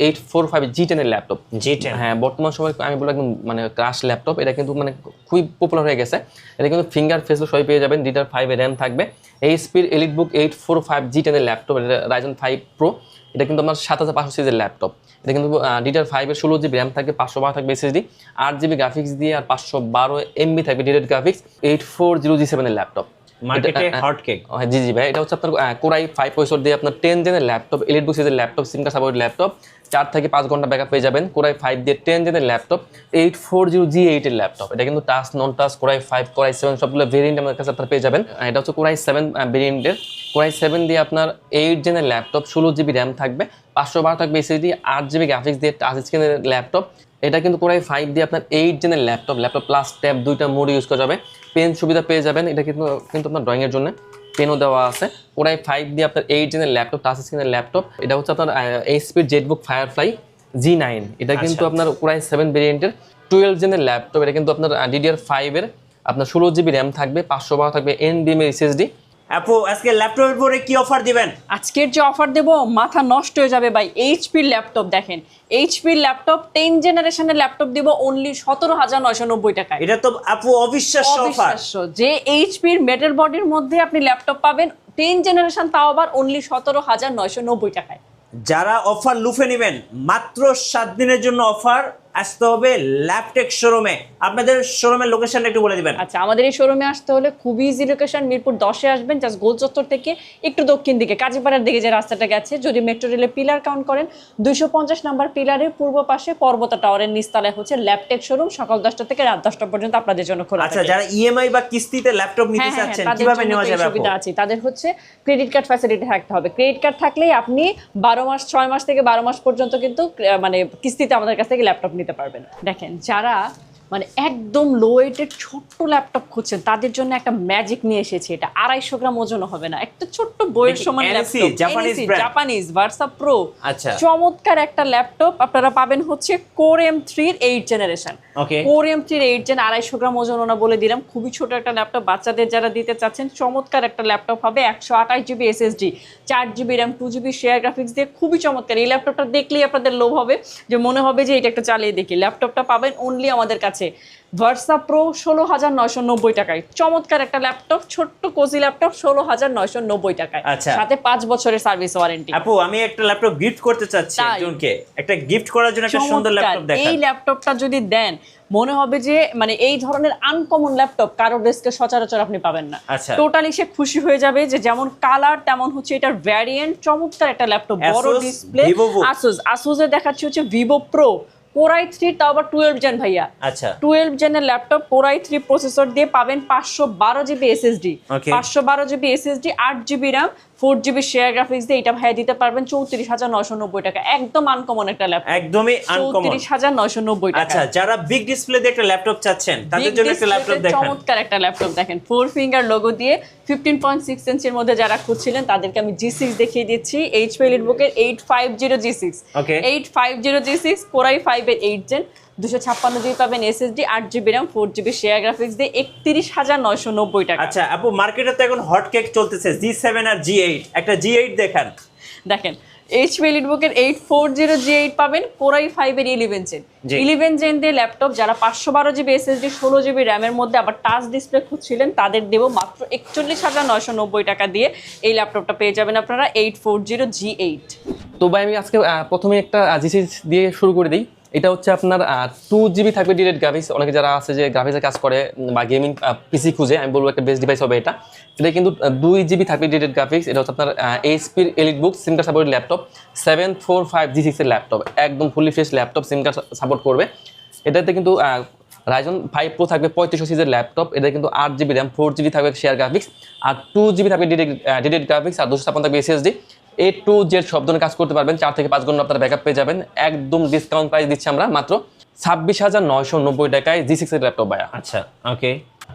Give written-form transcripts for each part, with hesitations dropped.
845 G10 এর laptop. G10 হ্যাঁ, বর্তমান সময় আমি বলবো একদম মানে ক্রাশ ল্যাপটপ। এটা কিন্তু মানে খুবই পপুলার হয়ে গেছে। এটা কিন্তু ফিঙ্গার ফেসলেস সবই পেয়ে যাবেন। DDR5 এর র্যাম থাকবে। এইচপির এলিটবুক 845 G10 এর ল্যাপটপ, এটা Ryzen 5 Pro। এটা কিন্তু আমার 7500 সিরিজের ল্যাপটপ। এটা কিন্তু DDR5 এর 16GB র্যাম থাকবে, 512 থাকবে SSD, 8GB গ্রাফিক্স দিয়ে আর 512 MB থাকবে ডিরেক্ট গ্রাফিক্স। 840G7 এর ল্যাপটপ, মার্কেটে হট কেক। জি জি ভাই, এটা হচ্ছে আপনার Core i5 প্রসেসর দিয়ে আপনার 10 জেনের ল্যাপটপ, এলিটবুক সিরিজের laptop, SIM card supported laptop, 4 থেকে 5 ঘন্টা ব্যাকআপ পেয়ে যাবেন। Core i5 দিয়ে 10 জেনের ল্যাপটপ, 840G8 এর ল্যাপটপ। এটা কিন্তু টাচ নন touch Core i5 Core i7 সবগুলো ভেরিয়েন্ট আমাদের কাছে আপনারা পেয়ে যাবেন। এটা হচ্ছে Core i7 ভেরিয়েন্টের। Core i7 দিয়ে আপনার 8 জেনের ল্যাপটপ, 16GB র্যাম থাকবে, 512 থাকবে SSD, 8GB গ্রাফিক্স দিয়ে টাচ স্ক্রিনের ল্যাপটপ। এটা কিন্তু Core i5 দিয়ে আপনার 8 জেনের ল্যাপটপ প্লাস ট্যাব দুইটা মোড ইউজ করা যাবে। পেন সুবিধা পেয়ে যাবেন। এটা কিন্তু আপনার ড্রয়িংয়ের জন্য পেনও দেওয়া আছে। Core i5 দিয়ে আপনার 8 জেনের ল্যাপটপ, টাচ স্ক্রিনের ল্যাপটপ। এটা হচ্ছে আপনার এইচপির জেটবুক ফায়ারফ্লাই G9। এটা কিন্তু আপনার Core i7 ভেরিয়েন্টের 12 জেনের ল্যাপটপ। এটা কিন্তু আপনার DDR5 এর আপনার 16GB র্যাম থাকবে, 512 থাকবে NVMe SSD। আপু আজকে ল্যাপটপের পরে কি অফার দিবেন? আজকের যে অফার দেব মাথা নষ্ট হয়ে যাবে ভাই। এইচপির ল্যাপটপ দেখেন, এইচপির ল্যাপটপ 10 জেনারেশনের ল্যাপটপ দিব অনলি 17,990 টাকায়। এটা তো আপু অবিশ্বাস্য অফার। যে এইচপির মেটাল বডির মধ্যে আপনি ল্যাপটপ পাবেন 10 জেনারেশন, তাও আবার অনলি 17,990 টাকায়। যারা অফার লুফে নেবেন, মাত্র 7 দিনের জন্য অফার। আসতে হবে ল্যাপটেক শোরুমে। আপনাদের শোরুমের লোকেশনটা একটু বলে দিবেন। আচ্ছা, আমাদের এই শোরুমে আসতে হলে খুবই ইজি লোকেশন, মিরপুর 10-এ আসবেন। জাস্ট গোল চত্বর থেকে একটু দক্ষিণ দিকে কাজীপাড়ার দিকে যে রাস্তাটা গেছে, যদি মেট্রো রেলের পিলার কাউন্ট করেন, 250 নাম্বার পিলারের পূর্ব পাশে পর্বতা টাওয়ারের নিচতলায় হচ্ছে ল্যাপটেক শোরুম। সকাল 10টা থেকে রাত 10টা পর্যন্ত আপনাদের জন্য খোলা। আচ্ছা, যারা ইএমআই বা কিস্তিতে ল্যাপটপ নিতে চাচ্ছেন কিভাবে নেওয়া যাবে? সুবিধা আছে তাদের, হচ্ছে ক্রেডিট কার্ড ফ্যাসিলিটি থাকতে হবে। ক্রেডিট কার্ড থাকলেই আপনি 12 মাস 6 মাস থেকে 12 মাস পর্যন্ত কিন্তু মানে কিস্তিতে আমাদের কাছ থেকে ল্যাপটপ নিতে পারবেন। দেখেন, যারা মানে একদম লো ওয়েটের ছোট্ট ল্যাপটপ খুঁজছেন তাদের জন্য একটা ম্যাজিক নিয়ে এসেছি। এটা 250 গ্রাম ওজন হবে না, একটা ছোট্ট বইয়ের সমান ল্যাপটপ, জাপানিজ ভার্সা প্রো। আচ্ছা, চমৎকার একটা ল্যাপটপ আপনারা পাবেন হচ্ছে Core M3 এর 8 জেনারেশন। Core M3 এর 8 জেন, 250 গ্রাম ওজন ওনা বলে দিলাম। খুবই ছোট একটা ল্যাপটপ, বাচ্চাদের যারা দিতে চাচ্ছেন চমৎকার একটা ল্যাপটপ হবে। 128GB SSD, 4GB RAM, 2GB share graphics দিয়ে খুবই চমৎকার। এই ল্যাপটপটা দেখলেই আপনাদের লোভ হবে, যে মনে হবে যে এটা একটা চালিয়ে দেখি। ল্যাপটপটা পাবেন অনলি আমাদের কাছে ভার্সা প্রো 16,990 টাকায়। চমৎকার একটা ল্যাপটপ, ছোট্ট কোজি ল্যাপটপ 16,990 টাকায়, সাথে 5 বছরের সার্ভিস ওয়ারেন্টি। আপু আমি একটা ল্যাপটপ গিফট করতে চাচ্ছি একজনকে, একটা গিফট করার জন্য একটা সুন্দর ল্যাপটপ দেখান। এই ল্যাপটপটা যদি দেন মনে হবে যে মানে এই ধরনের আনকমন ল্যাপটপ কারো ডেস্কে সচরাচর আপনি পাবেন না। টোটালি সে খুশি হয়ে যাবে যে যেমন কালার তেমন হচ্ছে এটার ভ্যারিয়েন্ট। চমৎকার একটা ল্যাপটপ, বড় ডিসপ্লে। আসুসের দেখাচ্ছি হচ্ছে ভিভো প্রো Core i3, তাও আবার 12 জেন ভাইয়া। আচ্ছা, 12 জেনের ল্যাপটপ Core i3 প্রসেসর দিয়ে পাবেন 512GB SSD, 512GB SSD, 8GB RAM, 4GB share graphics দিয়ে এটা ভাইয়া দিতে পারবেন 34,990 টাকা। একদম আনকমন একটা ল্যাপটপ, একদমই আনকমন, 34,990 টাকা। আচ্ছা, যারা বিগ ডিসপ্লে দিয়ে একটা ল্যাপটপ চাচ্ছেন তাদের জন্য একটা ল্যাপটপ দেখেন। চমৎকার একটা ল্যাপটপ দেখেন, 4 ফিঙ্গার লোগো দিয়ে 15.6 ইঞ্চির মধ্যে যারা খুঁজছিলেন তাদেরকে আমি G6 দেখিয়ে দিচ্ছি। HP এলিটবুকের 850G6, 850G6 Core i5 এর 8 জেন, 256GB পাবেন SSD, 8GB RAM, 4GB share graphics দিয়ে 31,990 টাকা। আচ্ছা আপু, মার্কেটে তো এখন হট কেক চলতেছে G7 আর G8, একটা G8 দেখান। দেখেন, HP এলিটবুকের 840G8 পাবেন, Core i5 এর 11 জেন। 11 জেন দিয়ে ল্যাপটপ যারা 512GB SSD, 16GB RAM এর মধ্যে আবার টাচ ডিসপ্লে খুঁজছিলেন তাদের দেব মাত্র 41,990 টাকা দিয়ে এই ল্যাপটপটা পেয়ে যাবেন আপনারা 840G8। তো ভাই আমি আজকে প্রথমে একটা G6 দিয়ে শুরু করে দিই। এটা হচ্ছে আপনার 2GB থাকবে ডিরেক্ট গ্রাফিক্স। অনেকে যারা আছে যে গ্রাফিক্সের কাজ করে বা গেমিং পিসি খুঁজে, আমি বলবো একটা বেস্ট ডিভাইস হবে এটা। এটা কিন্তু 2GB থাকবে ডিরেক্ট গ্রাফিক্স। এটা হচ্ছে আপনার এইচপির EliteBook SIM card supported laptop, 745G6 এর ল্যাপটপ, একদম fully fresh laptop, SIM card support করবে। এটাতে কিন্তু Ryzen 5 Pro থাকবে 3500 সিরিজের ল্যাপটপ। এটা কিন্তু 8GB র্যাম, 4GB থাকবে শেয়ার গ্রাফিক্স, আর 2GB থাকবে ডিরেক্ট গ্রাফিক্স, আর 256 থাকবে SSD। A to Z সব ধরনের কাজ করতে পারবেন। 4 থেকে 5 ঘন্টা আপনারা ব্যাকআপ পেয়ে যাবেন। একদম ডিসকাউন্ট প্রাইস দিচ্ছি আমরা মাত্র 26,990 টাকায় G6 এর ল্যাপটপ ভাইয়া। আচ্ছা, ওকে।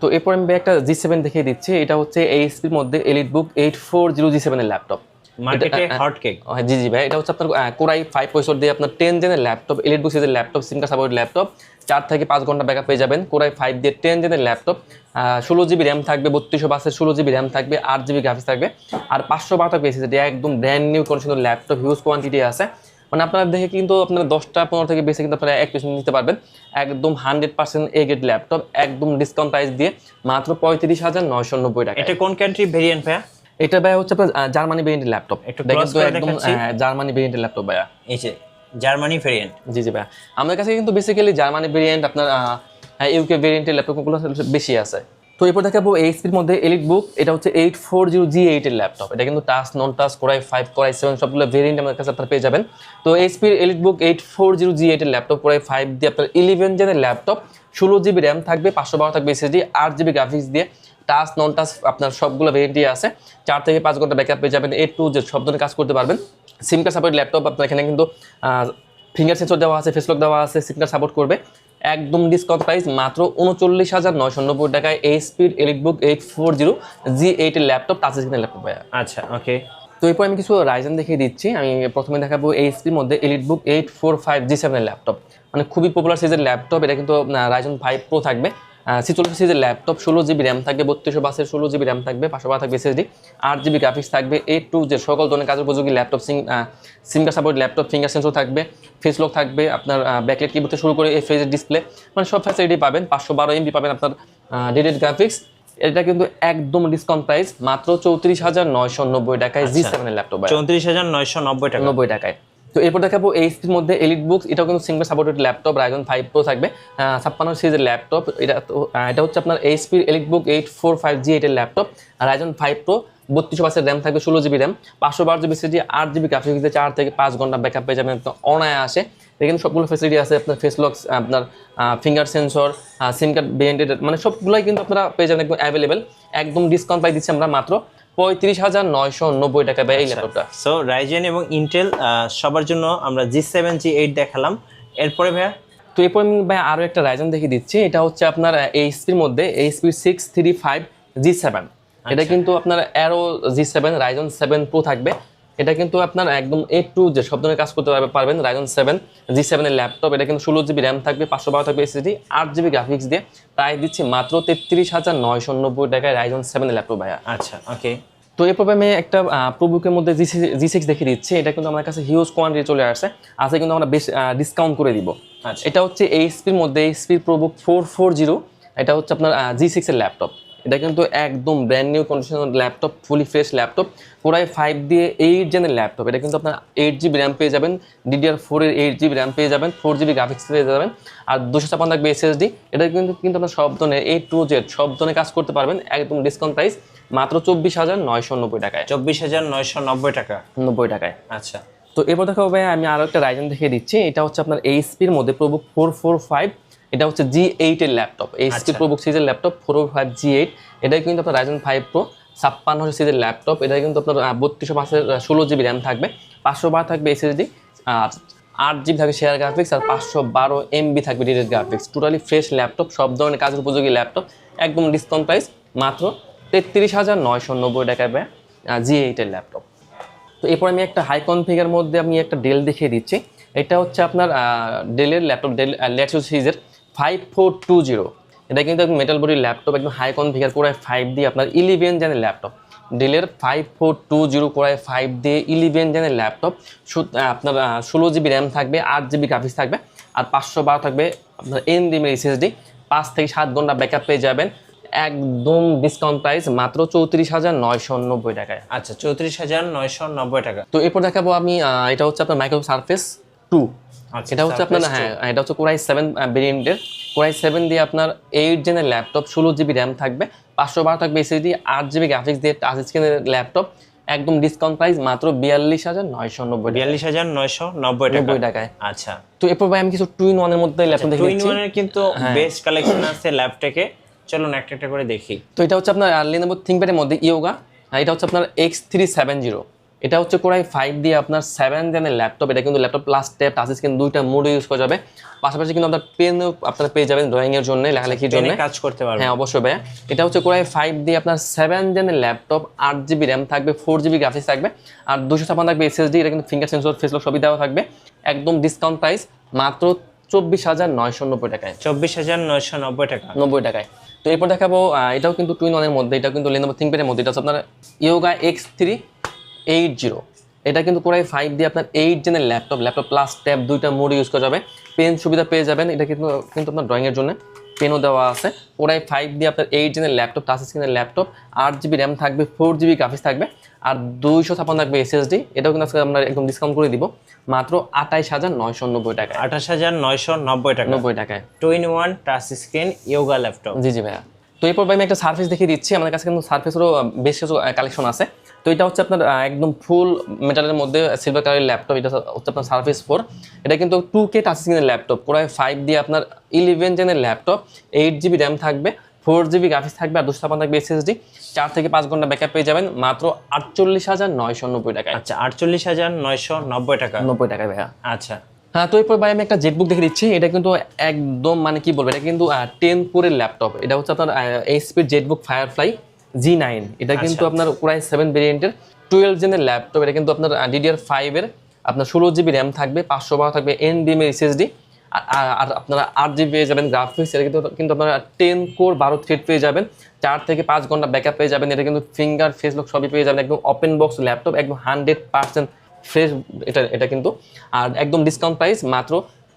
তো এরপর আমি একটা G7 দেখিয়ে দিচ্ছি। এটা হচ্ছে এইচপির মধ্যে এলিটবুক 840G7 এর ল্যাপটপ, মার্কেটে হট কেক। জি জি ভাই, এটা হচ্ছে আপনার Core i5 প্রসেসর দিয়ে আপনার 10 জেনের ল্যাপটপ, এলিটবুক সিরিজের laptop, SIM card supported laptop, 4 থেকে 5 ঘন্টা ব্যাকআপ পেয়ে যাবেন। Core i5 দিয়ে 10 জেনের ল্যাপটপ, 16GB র্যাম থাকবে, 3200 16GB র্যাম থাকবে, 8GB গ্রাফিক্স থাকবে, আর 512 থাকবে SSD। একদম ব্র্যান্ড নিউ কন্ডিশনের ল্যাপটপ, হিউজ কোয়ান্টিটি আছে। মানে আপনারা দেখে কিন্তু আপনারা 10টা 15 থেকে বেশি কিন্তু আপনারা এক পিস নিতে পারবেন। একদম 100% এ গ্রেড ল্যাপটপ, একদম ডিসকাউন্ট প্রাইস দিয়ে মাত্র 35,990 টাকা। এটা কোন কান্ট্রি ভেরিয়েন্ট ভাইয়া? এটা ভাইয়া হচ্ছে আপনার জার্মানি ভেরিয়েন্টের ল্যাপটপ। একটু দেখেন close তো করে একদম দেখাচ্ছি। জার্মানি ভেরিয়েন্টের ল্যাপটপ ভাইয়া। এই যে জার্মানি ভেরিয়েন্ট। জি জি ভাইয়া, আমাদের কাছে কিন্তু বেসিক্যালি জার্মানি ভেরিয়েন্ট আপনার ইউকে ভেরিয়েন্টের ল্যাপটপগুলো বেশি আছে। তো এরপর দেখাবো এইচপির মধ্যে এলিট বুক। এটা হচ্ছে 840G8 এর ল্যাপটপ। এটা কিন্তু টাচ নন টাচ কোরাই 5 কোরাই 7 সবগুলো ভেরিয়েন্ট আমাদের কাছে আপনারা পেয়ে যাবেন। তো এইচপির এলিট বুক 840G8 এর ল্যাপটপ কোরাই 5 দিয়ে আপনার 11 জেনের ল্যাপটপ, 16GB র্যাম থাকবে, 512 থাকবে এসএসডি, 8GB গ্রাফিক্স দিয়ে টাচ নন টাচ আপনার সবগুলো ভেরিয়েন্টই আছে। 4 থেকে 5 ঘন্টা ব্যাকআপ পেয়ে যাবেন, A to Z সব ধরনের কাজ করতে পারবেন। সিম কার্ড সাপোর্ট ল্যাপটপ, আপনার এখানে কিন্তু ফিঙ্গার সেন্সর দেওয়া আছে, ফেস লক দেওয়া আছে, সিম কার্ড সাপোর্ট করবে। একদম ডিসকাউন্ট প্রাইস মাত্র 39,990 টাকায় এইচপির এলিটবুক 840G8 এর ল্যাপটপ, টাচ স্ক্রিনের ল্যাপটপ ভাইয়া। আচ্ছা ওকে। তো এরপর আমি কিছু রাইজেন দেখিয়ে দিচ্ছি। আমি প্রথমে দেখাবো এইচপির মধ্যে এলিটবুক 845G7 এর ল্যাপটপ, মানে খুবই পপুলার সিরিজের ল্যাপটপ। এটা কিন্তু রাইজন 5 প্রো থাকবে, 46 সিরিজের ল্যাপটপ, 16GB র্যাম থাকবে, 3200 16GB র্যাম থাকবে, 512 থাকবে এসএসডি, 8GB গ্রাফিক্স থাকবে, A to Z সকল ধরনের কাজের উপযোগী laptop, SIM card support laptop, finger sensor থাকবে, ফেস লক থাকবে, আপনার ব্যাকলাইট কিবোর্ড থেকে শুরু করে ফেজের ডিসপ্লে, মানে সব ফ্যাসিলিটি পাবেন। 512 MB পাবেন আপনার ডেডিকেটেড গ্রাফিক্স। এটা কিন্তু একদম ডিসকাউন্ট প্রাইস মাত্র 34,990 টাকায় G7 এর ল্যাপটপ, 34,990 টাকা। 90 টাকায়। তো এরপর দেখাবো এইচপির মধ্যে এলিট বুকস। এটাও কিন্তু single supported laptop, Ryzen 5 pro থাকবে, 56 সিরিজের ল্যাপটপ। এটা হচ্ছে আপনার এইচপির এলিট বুক 845G8 এর ল্যাপটপ, রাইজন 5 প্রো, 3200 র্যাম থাকবে, 16GB RAM, 512GB SSD, 8GB graphics দিয়ে 4 থেকে 5 ঘন্টা ব্যাকআপ পেয়ে যাবেন অনায়াসে। এখানে সবগুলো ফ্যাসিলিটি আছে, আপনার ফেস লক, আপনার ফিঙ্গার সেন্সর, সিম কার্ড ভেরিয়েন্টেড, মানে সবগুলোই কিন্তু আপনারা পেয়ে যাবেন একদম অ্যাভেলেবেল। একদম ডিসকাউন্ট প্রাইস দিচ্ছি আমরা মাত্র 35,990 টাকা ব্যয় এই ল্যাপটপটা। সো রাইজেন এবং ইন্টেল সবার জন্য আমরা G7 G8 দেখালাম। এরপরে ভাইয়া? তো এরপর আমি ভাই আরও একটা রাইজন দেখিয়ে দিচ্ছি। এটা হচ্ছে আপনার এইচপির মধ্যে এইচপি 635G7। এটা কিন্তু আপনার অ্যারো G7 রাইজন 7 প্রো থাকবে। এটা কিন্তু আপনার একদম A to Z সব ধরনের কাজ করতে পারবেন। রাইজন 7 G7 এর ল্যাপটপ। এটা কিন্তু 16GB র্যাম থাকবে, 512 থাকবে এসএসডি, 8GB গ্রাফিক্স দিয়ে প্রাইস দিচ্ছি মাত্র 33,990 টাকায় রাইজন 7 এর ল্যাপটপ ভাইয়া। আচ্ছা ওকে। তো এরপর আমি একটা প্রোবুকের মধ্যে G6 দেখিয়ে দিচ্ছি। এটা কিন্তু আমার কাছে হিউজ কোয়ান্টিটি চলে আসছে, কিন্তু আমরা বেশ ডিসকাউন্ট করে দিব। আচ্ছা। এটা হচ্ছে এইচপির মধ্যে এইচপির প্রোবুক 440। এটা হচ্ছে আপনার G6 এর ল্যাপটপ। এটা কিন্তু একদম brand new conditioner laptop, fully fresh laptop, core i 5 দিয়ে 8 জেনের ল্যাপটপ। এটা কিন্তু আপনার 8GB র্যাম পেয়ে যাবেন, DDR4 এর 8GB র্যাম পেয়ে যাবেন, 4GB গ্রাফিক্স পেয়ে যাবেন, আর 256 থাকবে এসএসডি। এটা কিন্তু আপনার সব ধরনের A to Z সব ধরনের কাজ করতে পারবেন। একদম ডিসকাউন্ট প্রাইস মাত্র 24,990 টাকায়। 24,990 টাকা। 90 টাকায়। আচ্ছা। তো এরপর দেখো ভাই আমি আরও একটা রাইজন দেখিয়ে দিচ্ছি। এটা হচ্ছে আপনার এইচপির মধ্যে প্রোবুক 445। এটা হচ্ছে G8 এর ল্যাপটপ, এইচপি প্রোবুক সিরিজের ল্যাপটপ 445G8। এটা কিন্তু আপনার রাইজন 5 প্রো, 5600 সিরিজের ল্যাপটপ। এটা কিন্তু আপনার 3200 16GB র্যাম থাকবে, 512 থাকবে এসএসডি, আর 8GB থাকবে শেয়ার গ্রাফিক্স, আর 512 MB থাকবে dedicated graphics. Totally fresh laptop, সব ধরনের কাজের উপযোগী ল্যাপটপ, একদম ডিসকাউন্ট প্রাইস মাত্র 33,990 টাকায় ব্যয় G8 এর ল্যাপটপ। তো এরপর আমি একটা হাই কনফিগার মধ্যে আমি একটা ডেল দেখিয়ে দিচ্ছি। এটা হচ্ছে আপনার ডেলের ল্যাপটপ, ডেল লেক্সাস সিরিজের 5420। এটা কিন্তু একদম মেটাল বডি ল্যাপটপ, একদম হাই কনফিগার কোরাই 5 দিয়ে আপনার 11 জেনের ল্যাপটপ। ডেলের 5420 কোরাই 5 দিয়ে 11 জেনের ল্যাপটপ। আপনার 16GB র্যাম থাকবে, 8GB গ্রাফিক্স থাকবে, আর 512 থাকবে আপনার NVMe এসএসডি, 5 থেকে 7 ঘন্টা ব্যাকআপ পেয়ে যাবেন। একদম ডিসকাউন্ট প্রাইস মাত্র 34,990 টাকায়। আচ্ছা 34,990 টাকা। তো এরপর দেখাবো আমি এটা হচ্ছে আপনার মাইক্রোসফট সারফেস 2। এটা হচ্ছে আপনার এটা হচ্ছে কোরাই 7 ভেরিয়েন্টের, কোরাই 7 দিয়ে আপনার 8 জেনের ল্যাপটপ, 16GB র্যাম থাকবে, 512 থাকবে এসএসডি, 8GB গ্রাফিক্স দিয়ে টাচ স্ক্রিনের ল্যাপটপ। একদম ডিসকাউন্ট প্রাইস মাত্র 42,990 42,990 টাকায়। আচ্ছা। তো এরপর ভাই আমি কিছু টু ইন ওয়ানের মধ্যে ল্যাপটপ দেখে দিচ্ছি। টু ইন ওয়ানের কিন্তু বেস্ট কালেকশন আছে ল্যাপটপে, চলুন একটা একটা করে দেখি। তো এটা হচ্ছে আপনার Lenovo ThinkPad-এর মধ্যে ইয়োগা। এটা হচ্ছে আপনার X370। এটা হচ্ছে কোরাই 5 দিয়ে আপনার 7 জেনের ল্যাপটপ। এটা কিন্তু laptop plus tab touch screen দুইটা মোডে ইউজ করা যাবে। পাশাপাশি কিন্তু আপনার পেনও আপনারা পেয়ে যাবেন ড্রয়িং এর জন্য, লেখালেখির জন্য কাজ করতে পারবেন। হ্যাঁ অবশ্যই ভাই। এটা হচ্ছে কোরাই 5 দিয়ে আপনার 7 জেনের ল্যাপটপ, 8GB র্যাম থাকবে, 4GB গ্রাফিক্স থাকবে, আর 256 থাকবে এসএসডি। এটা কিন্তু ফিঙ্গার সেন্সর, ফেস লক সবই দেওয়া থাকবে। একদম ডিসকাউন্ট প্রাইস মাত্র 24,990 টাকায়। 24,990 টাকা। 90 টাকায়। তো এরপর দেখাবো এটাও কিন্তু টু ইন ওয়ানের মধ্যে। এটা কিন্তু Lenovo ThinkPad-এর মধ্যে। এটা হচ্ছে আপনার ইয়োগা X380। এটা কিন্তু কোরাই 5 দিয়ে আপনার 8 জেনের ল্যাপটপ প্লাস ট্যাব দুইটা মোড ইউজ করা যাবে। পেন সুবিধা পেয়ে যাবেন, এটা কিন্তু আপনার ড্রয়িংয়ের জন্য পেনও দেওয়া আছে। কোরাই 5 দিয়ে আপনার 8 জেনের ল্যাপটপ, টাচ স্ক্রিনের ল্যাপটপ, 8GB র্যাম থাকবে, 4GB গ্রাফিক্স থাকবে, আর 256 থাকবে SSD। এটাও কিন্তু আজকে আমরা একদম ডিসকাউন্ট করে দিব মাত্র 28,990 টাকায়। 28,990 টাকা 90 টাকায় 2-in-1 touch screen Yoga laptop. জি ভাইয়া। তো এরপর ভাই আমি একটা সার্ফেস দেখিয়ে দিচ্ছি, আমাদের কাছে কিন্তু সার্ফেসেরও বেশ কিছু কালেকশন আছে। তো এটা হচ্ছে আপনার একদম ফুল মেটালের মধ্যে সিলভার কালারের ল্যাপটপ, এটা হচ্ছে আপনার সার্ফেস 4। এটা কিন্তু 2K টাচ স্ক্রিনের ল্যাপটপ, কোরাই 5 দিয়ে আপনার 11 জেনের ল্যাপটপ, 8GB র্যাম থাকবে, 4GB গ্রাফিক্স থাকবে, আর 256 থাকবে SSD। 4 থেকে 5 ঘন্টা ব্যাকআপ পেয়ে যাবেন মাত্র 48,990 টাকায়। আচ্ছা 48,990 টাকা 90 টাকায় ভাইয়া। আচ্ছা হ্যাঁ, তো এরপর ভাই আমি একটা জেটবুক দেখে দিচ্ছি। এটা কিন্তু একদম মানে কি বলবো, এটা কিন্তু 10 কোরের ল্যাপটপ। এটা হচ্ছে আপনার এইচপির জেটবুক ফায়ারফ্লাই G9। এটা কিন্তু আপনার কোরাই 7 ভেরিয়েন্টের 12 জেনের ল্যাপটপ। এটা কিন্তু আপনার DDR5 এর আপনার 16GB র্যাম থাকবে, 512 থাকবে NVMe SSD, আর আপনারা 8GB পেয়ে যাবেন গ্রাফিক্স। এটা কিন্তু আপনারা 10 কোর 12 থ্রেড পেয়ে যাবেন, 4 থেকে 5 ঘন্টা ব্যাকআপ পেয়ে যাবেন। এটা কিন্তু ফিঙ্গার ফেস লক সবই পেয়ে যাবেন, একদম ওপেন বক্স ল্যাপটপ, একদম 100% ফ্রেশ এটা কিন্তু। আর একদম ডিসকাউন্ট প্রাইস মাত্র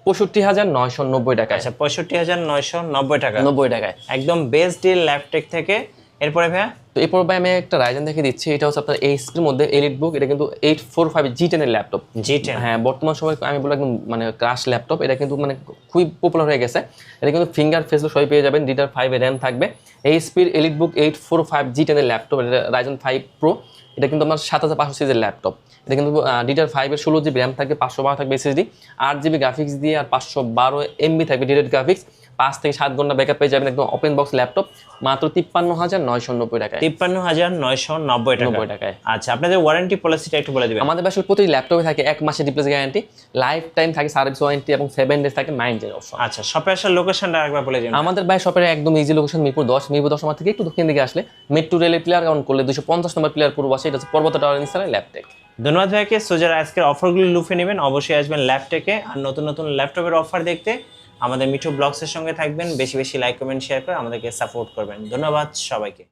65,990 টাকায়। আচ্ছা 65,990 টাকা 90 টাকায় একদম বেস্ট ডিল ল্যাপটেক থেকে। এরপরে ভাইয়া তো এরপর ভাই আমি একটা রাইজেন দেখে দিচ্ছি। এটা হচ্ছে আপনার এইচপির মধ্যে এলিট বুক। এটা কিন্তু 845 G10 এর ল্যাপটপ। G10 হ্যাঁ, বর্তমান সময় আমি বলবো একদম মানে ক্রাশ ল্যাপটপ। এটা কিন্তু মানে খুবই পপুলার হয়ে গেছে। এটা কিন্তু ফিঙ্গার ফেস লক সবই পেয়ে যাবেন, DDR5 এর র্যাম থাকবে। এইচপির এলিট বুক 845 G10 এর ল্যাপটপ, এটা রাইজেন 5 প্রো। এটা কিন্তু আমার 7500 সিরিজের ল্যাপটপ। এটা কিন্তু DDR5 এর 16GB র্যাম থাকবে, 512 থাকবে SSD, 8GB গ্রাফিক্স দিয়ে, আর 512 MB থাকবে ডিরেক্ট গ্রাফিক্স। 5 থেকে 7 ঘন্টা ব্যাকআপ পেয়ে যাবেন, একদম ওপেন বক্স ল্যাপটপ মাত্র 53,990 টাকায়। 53,990 টাকায়। আচ্ছা আপনাদের ওয়ারেন্টি পলিসিটা একটু বলে দিবেন। আমাদের বাসায় প্রতি ল্যাপটপে থাকে 1 মাসের রিপ্লেস গ্যারান্টি, লাইফ টাইম থাকে সার্ভিস ওয়ারেন্টি, এবং 7 ডেজ থাকে মাইন্ডের অপশন। আচ্ছা শপে আসার লোকেশনটা একবার বলে দিন। আমাদের বাই শপের একদম ইজি লোকেশন মিরপুর 10 আমার থেকে একটু দক্ষিণ দিকে আসলে মেট্রো রেলের প্লেয়ার কাউন্ট করলে 250 নম্বর প্লেয়ার পূর্ব পাশে, এটা হচ্ছে পর্বত টাওয়ার ইনস্টলে ল্যাপটেক। ধন্যবাদ ভাইকে। সো যারা আজকের অফারগুলো লুফে নেবেন অবশ্যই আসবেন ল্যাপটেকে। আর নতুন নতুন ল্যাপটপের অফার দেখতে আমাদের মিঠু ব্লগসের সঙ্গে থাকবেন। বেশি বেশি লাইক কমেন্ট শেয়ার করে আমাদেরকে সাপোর্ট করবেন। ধন্যবাদ সবাইকে।